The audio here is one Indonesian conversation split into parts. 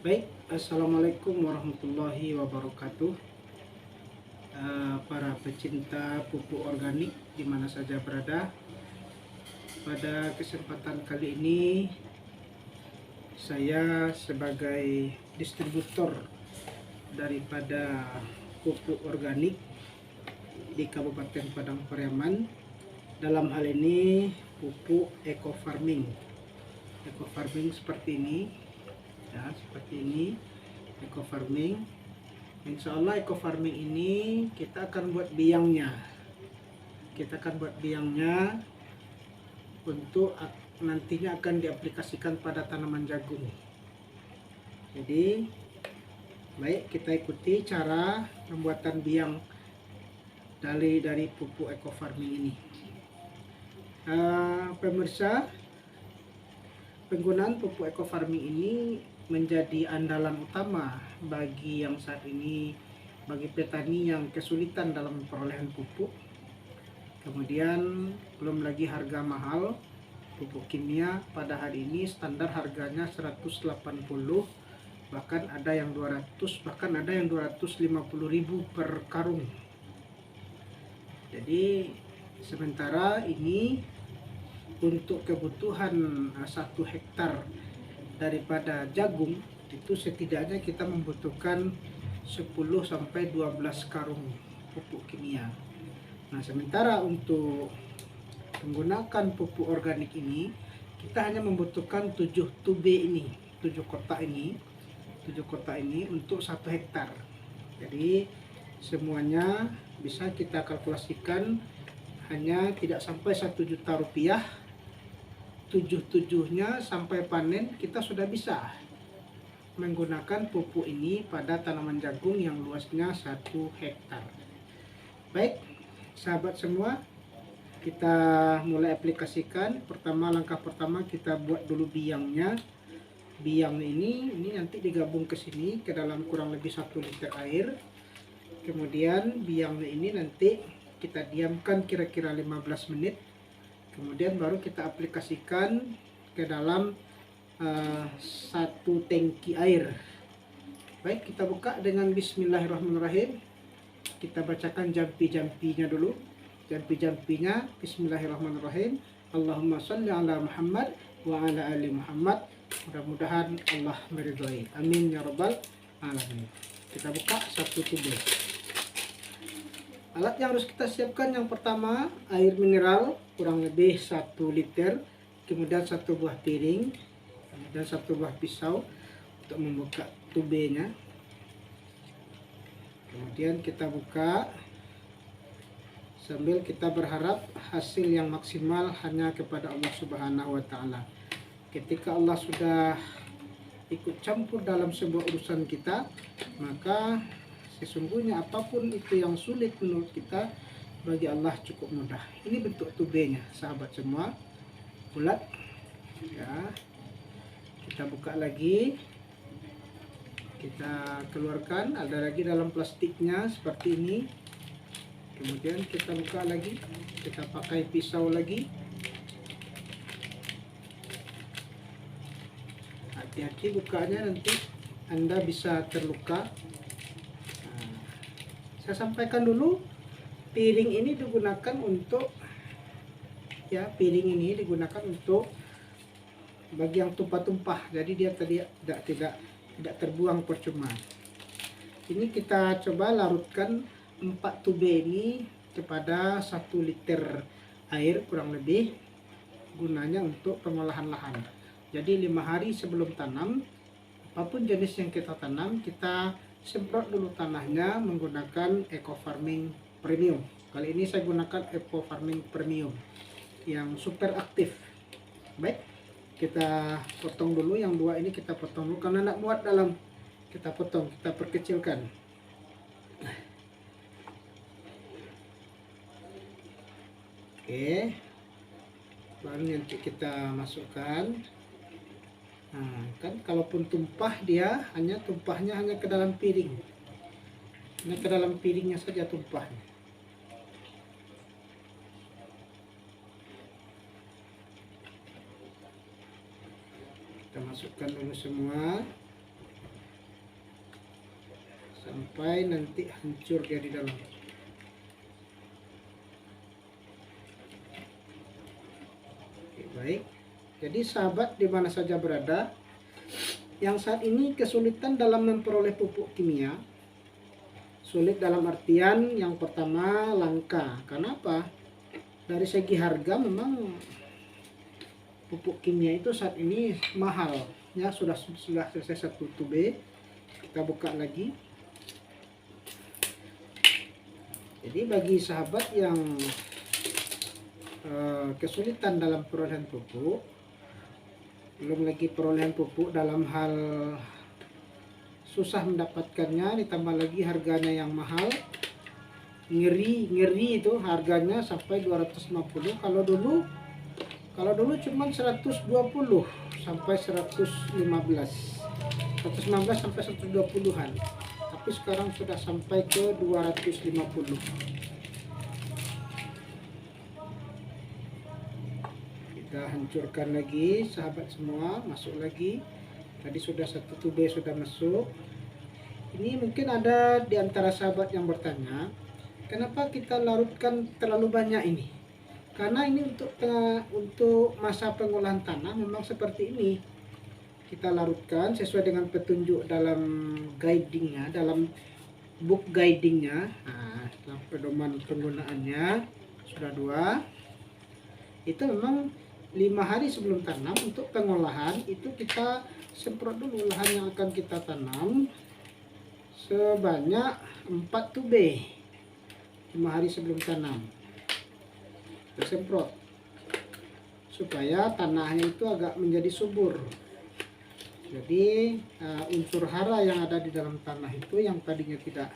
Baik, Assalamualaikum warahmatullahi wabarakatuh. Para pecinta pupuk organik di mana saja berada. Pada kesempatan kali ini, saya sebagai distributor daripada pupuk organik di Kabupaten Padang Pariaman, dalam hal ini pupuk eco farming. Eco farming seperti ini, ya, seperti ini eco farming. Insya Allah eco farming ini kita akan buat biangnya. Untuk nantinya akan diaplikasikan pada tanaman jagung. Jadi baik, kita ikuti cara pembuatan biang dari pupuk eco farming ini. Pemirsa, penggunaan pupuk eco farming ini menjadi andalan utama bagi yang saat ini, bagi petani yang kesulitan dalam perolehan pupuk. Kemudian belum lagi harga mahal. Pupuk kimia pada hari ini standar harganya 180, bahkan ada yang 200, bahkan ada yang 250.000 per karung. Jadi sementara ini untuk kebutuhan 1 hektar daripada jagung itu setidaknya kita membutuhkan 10-12 karung pupuk kimia. Nah, sementara untuk menggunakan pupuk organik ini kita hanya membutuhkan 7 tube ini, 7 kotak ini untuk 1 hektar. Jadi semuanya bisa kita kalkulasikan hanya tidak sampai 1 juta rupiah. 7-7-nya sampai panen kita sudah bisa menggunakan pupuk ini pada tanaman jagung yang luasnya 1 hektar. Baik, sahabat semua, kita mulai aplikasikan. Langkah pertama kita buat dulu biangnya. Biang ini nanti digabung ke sini ke dalam kurang lebih 1 liter air. Kemudian biang ini nanti kita diamkan kira-kira 15 menit. Kemudian baru kita aplikasikan ke dalam 1 tangki air. Baik, kita buka dengan bismillahirrahmanirrahim. Kita bacakan jampi-jampinya dulu. Jampi-jampinya, bismillahirrahmanirrahim. Allahumma sholli ala Muhammad wa ala ali Muhammad. Mudah-mudahan Allah meridhai. Amin ya rabbal alamin. Kita buka 1 tube. Alat yang harus kita siapkan yang pertama, air mineral kurang lebih 1 liter, kemudian 1 buah piring, dan 1 buah pisau untuk membuka tubenya. Kemudian kita buka sambil kita berharap hasil yang maksimal hanya kepada Allah Subhanahu wa Ta'ala. Ketika Allah sudah ikut campur dalam sebuah urusan kita, maka sesungguhnya apapun itu yang sulit menurut kita, bagi Allah cukup mudah. Ini bentuk tubenya, sahabat semua, bulat. Ya, kita buka lagi, kita keluarkan. Ada lagi dalam plastiknya seperti ini. Kemudian kita buka lagi, kita pakai pisau lagi. Hati-hati bukanya, nanti Anda bisa terluka. Saya sampaikan dulu, piring ini digunakan untuk bagi yang tumpah-tumpah. Jadi dia tidak terbuang percuma. Ini kita coba larutkan 4 tube ini kepada 1 liter air kurang lebih, gunanya untuk pengolahan lahan. Jadi 5 hari sebelum tanam, apapun jenis yang kita tanam, kita semprot dulu tanahnya menggunakan eco farming premium. Kali ini saya gunakan eco farming premium yang super aktif. Baik, kita potong dulu yang 2 ini, kita potong dulu karena nak muat dalam. Kita potong, kita perkecilkan. Oke, baru nanti kita masukkan. Nah, kan kalaupun tumpah, dia tumpahnya hanya ke dalam piring. Hanya ke dalam piringnya saja tumpahnya. Kita masukkan dulu semua. sampai nanti hancur dia di dalam. Oke, baik. Jadi sahabat di mana saja berada yang saat ini kesulitan dalam memperoleh pupuk kimia, sulit dalam artian yang pertama langka. Kenapa? Dari segi harga memang pupuk kimia itu saat ini mahal. Ya, sudah selesai satu tube. Kita buka lagi. Jadi bagi sahabat yang kesulitan dalam perolehan pupuk, belum lagi perolehan pupuk dalam hal susah mendapatkannya, ditambah lagi harganya yang mahal, ngeri itu harganya sampai 250. Kalau dulu cuma 120 sampai 115 sampai 120-an, tapi sekarang sudah sampai ke 250. Kita hancurkan lagi sahabat semua, masuk lagi. Tadi sudah satu tube sudah masuk. Ini mungkin ada di antara sahabat yang bertanya, kenapa kita larutkan terlalu banyak ini? Karena ini untuk masa pengolahan tanah memang seperti ini. Kita larutkan sesuai dengan petunjuk dalam guidingnya, dalam book guidingnya. Nah, dalam pedoman penggunaannya sudah 2. Itu memang 5 hari sebelum tanam untuk pengolahan itu kita semprot dulu lahan yang akan kita tanam sebanyak 4 tube 5 hari sebelum tanam. Kita semprot supaya tanahnya itu agak menjadi subur. Jadi unsur hara yang ada di dalam tanah itu yang tadinya tidak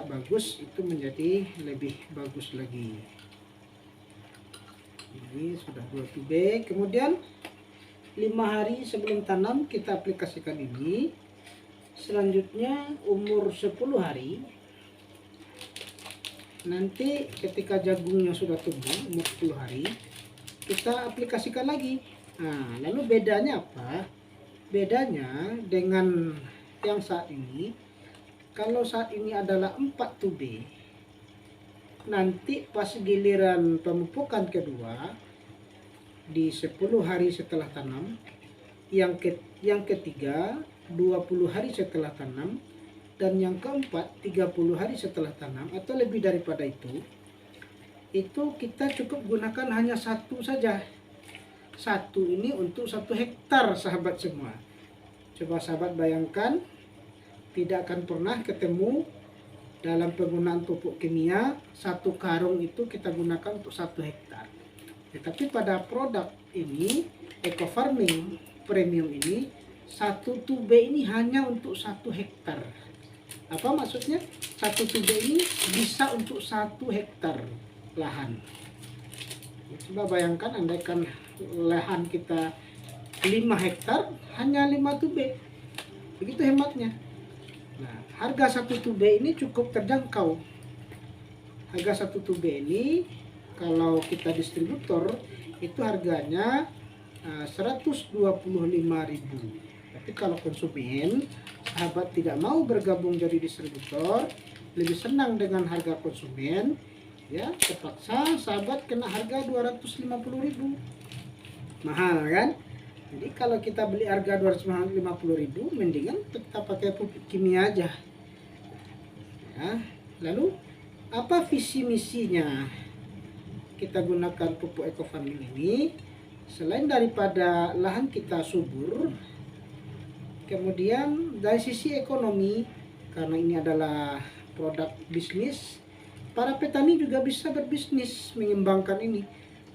bagus itu menjadi lebih bagus lagi. Ini sudah 2 tube. Kemudian 5 hari sebelum tanam kita aplikasikan ini. Selanjutnya umur 10 hari. Nanti ketika jagungnya sudah tumbuh umur 10 hari, kita aplikasikan lagi. Nah, lalu bedanya apa? Bedanya dengan yang saat ini, kalau saat ini adalah 4 tube, nanti pas giliran pemupukan kedua di 10 hari setelah tanam, yang ketiga 20 hari setelah tanam, dan yang keempat 30 hari setelah tanam atau lebih daripada itu kita cukup gunakan hanya satu saja. Satu ini untuk 1 hektar sahabat semua. Coba sahabat bayangkan, tidak akan pernah ketemu dalam penggunaan pupuk kimia 1 karung itu kita gunakan untuk 1 hektar. Tetapi pada produk ini, eco farming premium ini, 1 tube ini hanya untuk 1 hektar. Apa maksudnya? 1 tube ini bisa untuk 1 hektar lahan. Coba bayangkan, andaikan lahan kita 5 hektar, hanya 5 tube. Begitu hematnya. Nah, harga 1 tube ini cukup terjangkau. Harga 1 tube ini kalau kita distributor itu harganya 125.000. Tapi kalau konsumen, sahabat tidak mau bergabung jadi distributor, lebih senang dengan harga konsumen, ya terpaksa sahabat kena harga 250.000. Mahal kan? Jadi kalau kita beli harga 250.000, mendingan kita pakai pupuk kimia aja. Ya, lalu apa visi misinya kita gunakan pupuk eco farming ini? Selain daripada lahan kita subur, kemudian dari sisi ekonomi, karena ini adalah produk bisnis, para petani juga bisa berbisnis mengembangkan ini,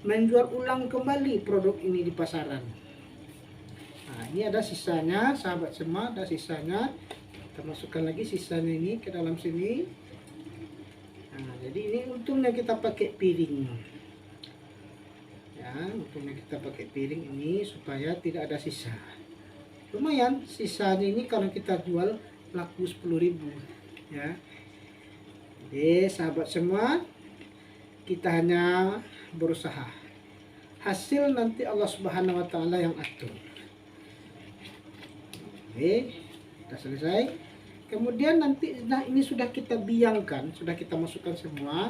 menjual ulang kembali produk ini di pasaran. Nah, ini ada sisanya sahabat semua, ada sisanya. Kita masukkan lagi sisanya ini ke dalam sini. Nah, jadi ini untungnya kita pakai piring. Ya, untungnya kita pakai piring ini supaya tidak ada sisa. Lumayan sisanya ini kalau kita jual laku 10.000, ya. Jadi sahabat semua, kita hanya berusaha. Hasil nanti Allah Subhanahu wa taala yang atur. Oke, kita selesai. Kemudian nanti, nah ini sudah kita biangkan, sudah kita masukkan semua,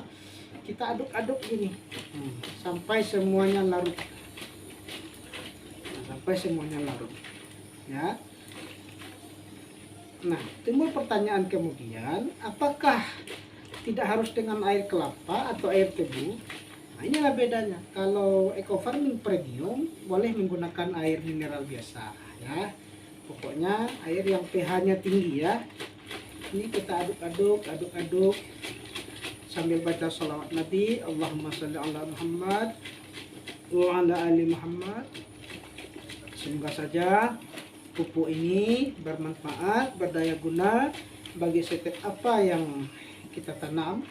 kita aduk-aduk gini. Sampai semuanya larut. Sampai semuanya larut. Ya. Nah, timbul pertanyaan kemudian, apakah tidak harus dengan air kelapa atau air tebu? Nah, inilah bedanya. Kalau eco farming premium boleh menggunakan air mineral biasa, ya. Pokoknya air yang pH-nya tinggi, ya. Ini kita aduk-aduk sambil baca salawat Nabi, Allahumma sholli ala Muhammad wa ala ali Muhammad. Semoga saja pupuk ini bermanfaat, berdaya guna bagi setiap apa yang kita tanam.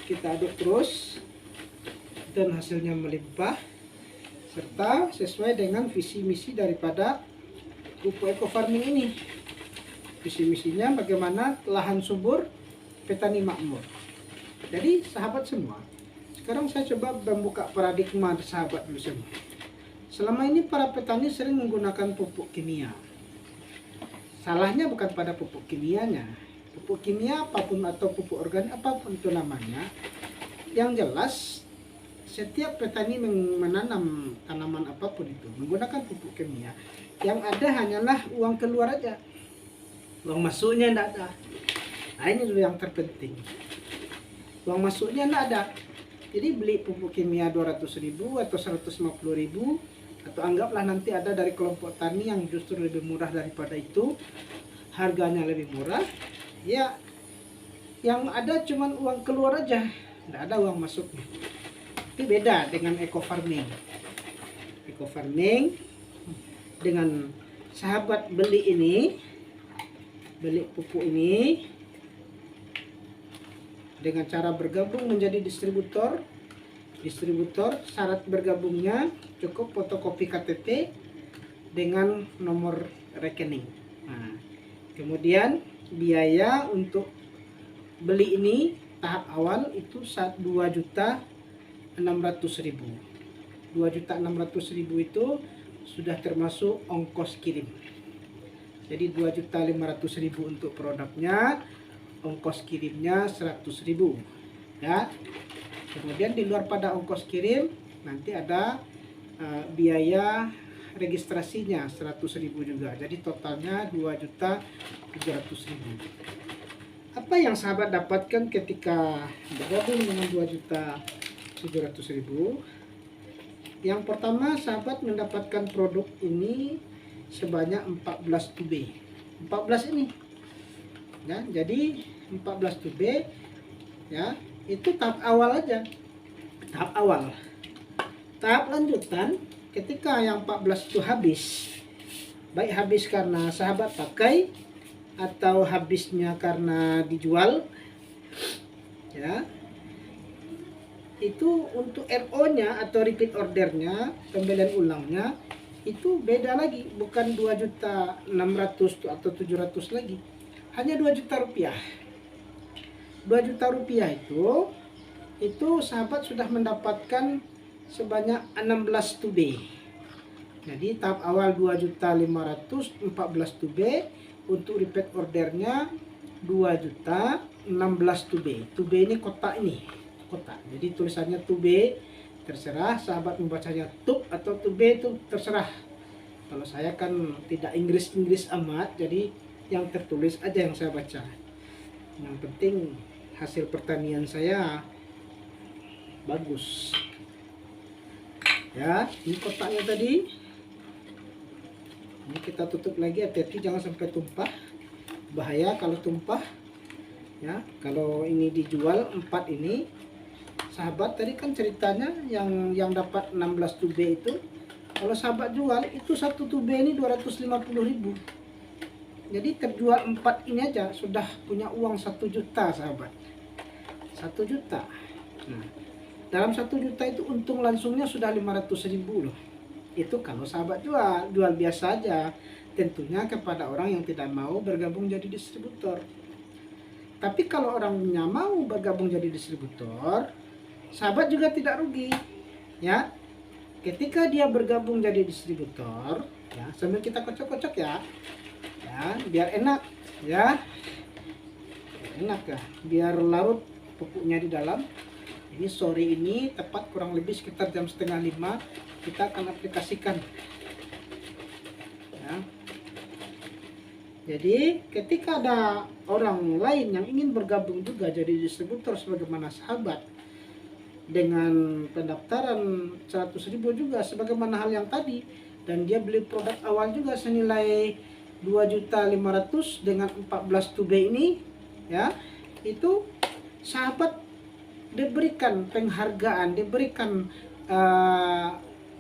Kita aduk terus dan hasilnya melimpah serta sesuai dengan visi misi daripada pupuk eco farming ini. Visi misinya bagaimana lahan subur, petani makmur. Jadi sahabat semua, sekarang saya coba membuka paradigma sahabat dulu semua. Selama ini para petani sering menggunakan pupuk kimia. Salahnya bukan pada pupuk kimianya. Pupuk kimia apapun atau pupuk organik apapun itu namanya, yang jelas setiap petani menanam tanaman apapun itu menggunakan pupuk kimia, yang ada hanyalah uang keluar aja, uang masuknya tidak ada. Nah, ini dulu yang terpenting, uang masuknya tidak ada. Jadi beli pupuk kimia 200.000 atau 150.000, atau anggaplah nanti ada dari kelompok tani yang justru lebih murah daripada itu, harganya lebih murah, ya yang ada cuman uang keluar aja, tidak ada uang masuknya. Itu beda dengan eco farming. Eco farming dengan sahabat beli pupuk ini dengan cara bergabung menjadi distributor. Syarat bergabungnya cukup fotokopi KTP dengan nomor rekening. Nah, kemudian biaya untuk beli ini tahap awal itu 2.600.000. 2.600.000 itu sudah termasuk ongkos kirim. Jadi 2.500.000 untuk produknya, ongkos kirimnya 100.000, ya. Kemudian di luar pada ongkos kirim nanti ada biaya registrasinya 100.000 juga. Jadi totalnya 2.700.000. Apa yang sahabat dapatkan ketika bergabung dengan 2.700.000? Yang pertama, sahabat mendapatkan produk ini sebanyak 14 tube. 14 ini. Ya, jadi 14 tube, ya. Itu tahap awal aja. Tahap awal. Tahap lanjutan, ketika yang 14 itu habis, baik habis karena sahabat pakai atau habisnya karena dijual, ya, itu untuk RO-nya atau repeat ordernya, pembelian ulangnya, itu beda lagi, bukan 2.600.000 atau 700 lagi, hanya 2 juta rupiah. 2 juta rupiah itu sahabat sudah mendapatkan sebanyak 16 tube. Jadi tahap awal 2.500.000, 14 tube, untuk repeat ordernya 2.016 tube. Tube ini kotak ini, kotak. Jadi tulisannya tube, terserah sahabat membacanya tub atau tube itu terserah. Kalau saya kan tidak Inggris amat, jadi yang tertulis aja yang saya baca. Yang penting hasil pertanian saya bagus. Ya, ini kotaknya tadi. Ini kita tutup lagi, hati-hati jangan sampai tumpah. Bahaya kalau tumpah. Ya, kalau ini dijual 4 ini, sahabat tadi kan ceritanya yang dapat 16 tube itu, kalau sahabat jual itu satu tube ini 250.000. Jadi terjual 4 ini aja sudah punya uang 1 juta sahabat. 1 juta. Nah, dalam 1 juta itu untung langsungnya sudah 500.000 loh. Itu kalau sahabat jual biasa aja. Tentunya kepada orang yang tidak mau bergabung jadi distributor. Tapi kalau orangnya mau bergabung jadi distributor, sahabat juga tidak rugi. Ya, ketika dia bergabung jadi distributor, Ya, sambil kita kocok-kocok ya. Ya, biar enak ya. Enak ya, biar larut pupuknya di dalam. Ini sore ini tepat kurang lebih sekitar jam setengah 5 kita akan aplikasikan ya. Jadi ketika ada orang lain yang ingin bergabung juga jadi distributor sebagaimana sahabat, dengan pendaftaran 100.000 juga sebagaimana hal yang tadi, dan dia beli produk awal juga senilai 2.500.000 dengan 14 tube ini ya, itu sahabat diberikan penghargaan, diberikan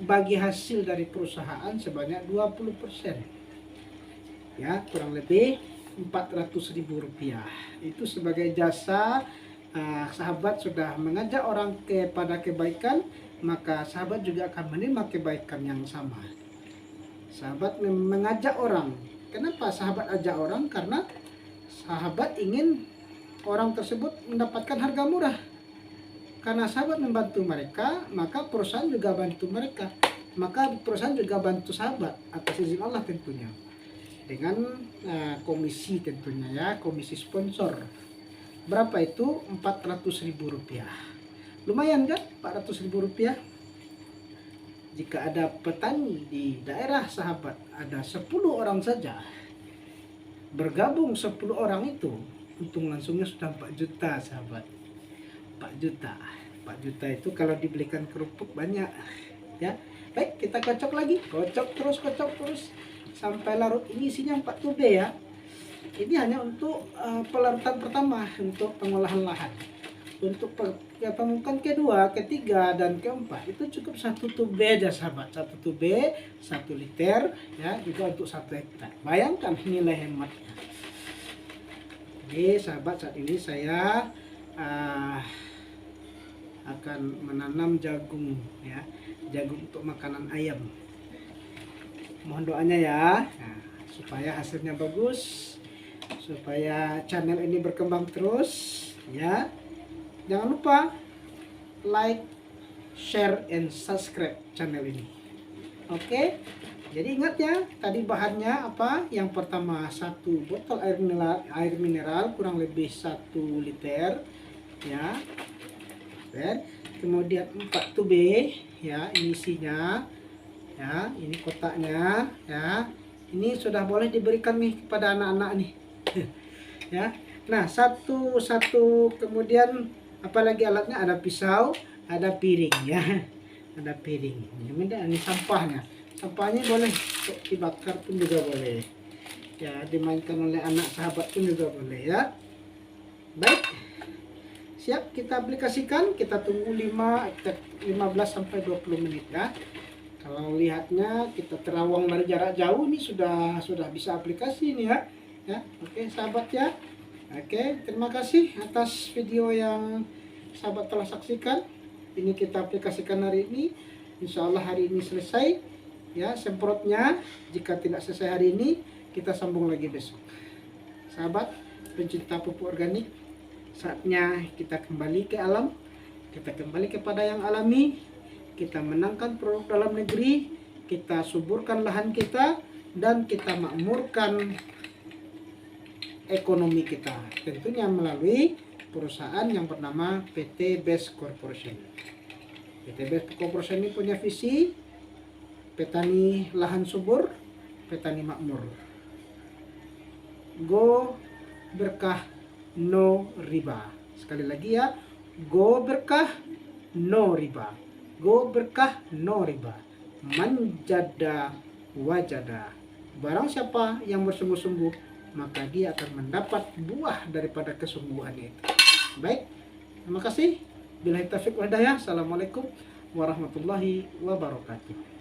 bagi hasil dari perusahaan sebanyak 20%. Ya, kurang lebih 400.000 rupiah. Itu sebagai jasa sahabat sudah mengajak orang kepada kebaikan, maka sahabat juga akan menerima kebaikan yang sama. Sahabat mengajak orang. Kenapa sahabat ajak orang? Karena sahabat ingin orang tersebut mendapatkan harga murah. Karena sahabat membantu mereka, maka perusahaan juga bantu mereka. Maka perusahaan juga bantu sahabat atas izin Allah tentunya. Dengan komisi tentunya ya, komisi sponsor. Berapa itu? 400.000 rupiah. Lumayan kan 400.000 rupiah? Jika ada petani di daerah sahabat, ada 10 orang saja, bergabung 10 orang itu, untung langsungnya sudah 4 juta sahabat. 4 juta. 4 juta itu kalau dibelikan kerupuk banyak ya. Baik, kita kocok lagi. Kocok terus sampai larut. Ini isinya 4 tube ya. Ini hanya untuk pelarutan pertama, untuk pengolahan lahan. Untuk pembukaan kedua, ketiga, dan keempat itu cukup 1 tube aja sahabat. 1 tube 1 liter ya, juga untuk 1 hektar. Bayangkan nilai hematnya. Jadi sahabat, saat ini saya akan menanam jagung ya, jagung untuk makanan ayam. Mohon doanya ya, nah, supaya hasilnya bagus, supaya channel ini berkembang terus ya. Jangan lupa like, share, and subscribe channel ini. Oke, jadi ingat ya, tadi bahannya apa? Yang pertama 1 botol air mineral kurang lebih 1 liter ya. Dan kemudian 4 tube ya, ini isinya ya, ini kotaknya ya. Ini sudah boleh diberikan nih kepada anak-anak nih ya. Nah, satu kemudian apalagi alatnya, ada pisau, ada piring ya. Ada piring. Ini sampahnya. Sampahnya boleh dibakar pun juga boleh. Ya, dimainkan oleh anak sahabat pun juga boleh ya. Baik. Siap kita aplikasikan, kita tunggu 15 sampai 20 menit ya. Kalau lihatnya kita terawang dari jarak jauh, ini sudah bisa aplikasi ini ya. Ya, oke sahabat ya. Oke, terima kasih atas video yang sahabat telah saksikan. Ini kita aplikasikan hari ini. Insya Allah hari ini selesai ya semprotnya. Jika tidak selesai hari ini, kita sambung lagi besok. Sahabat pencinta pupuk organik, saatnya kita kembali ke alam, kita kembali kepada yang alami, kita menangkan produk dalam negeri, kita suburkan lahan kita, dan kita makmurkan ekonomi kita, tentunya melalui perusahaan yang bernama PT Best Corporation. PT Best Corporation ini punya visi petani lahan subur, petani makmur. Go berkah, no riba. Sekali lagi ya, go berkah, no riba. Go berkah, no riba. Manjada wajada. Barang siapa yang bersungguh-sungguh, maka dia akan mendapat buah daripada kesungguhannya itu. Baik, terima kasih. Billahi taufiq wal hidayah. Assalamualaikum warahmatullahi wabarakatuh.